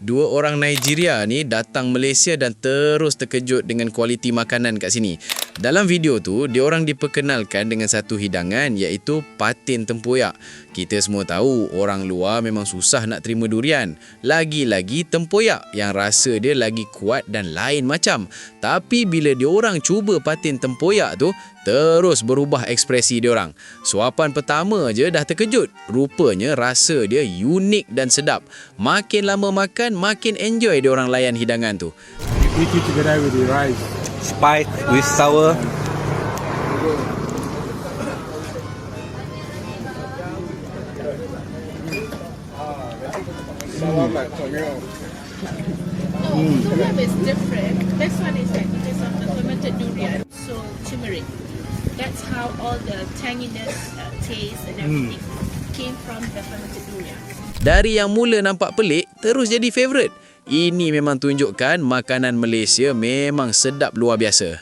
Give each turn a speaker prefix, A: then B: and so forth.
A: Dua orang Nigeria ni datang Malaysia dan terus terkejut dengan kualiti makanan kat sini. Dalam video tu, diorang diperkenalkan dengan satu hidangan iaitu patin tempoyak. Kita semua tahu orang luar memang susah nak terima durian. Lagi-lagi tempoyak yang rasa dia lagi kuat dan lain macam. Tapi bila diorang cuba patin tempoyak tu, terus berubah ekspresi diorang. Suapan pertama je dah terkejut. Rupanya rasa dia unik dan sedap. Makin lama makan, makin enjoy diorang layan hidangan tu.
B: Eat it together with the rice.
C: Spice with sour.
D: Some is different. This one is like because of the fermented durian, so turmeric. That's how all the tanginess, taste and everything came from the fermented durian.
A: Dari yang mula nampak pelik, terus jadi favourite. Ini memang tunjukkan makanan Malaysia memang sedap luar biasa.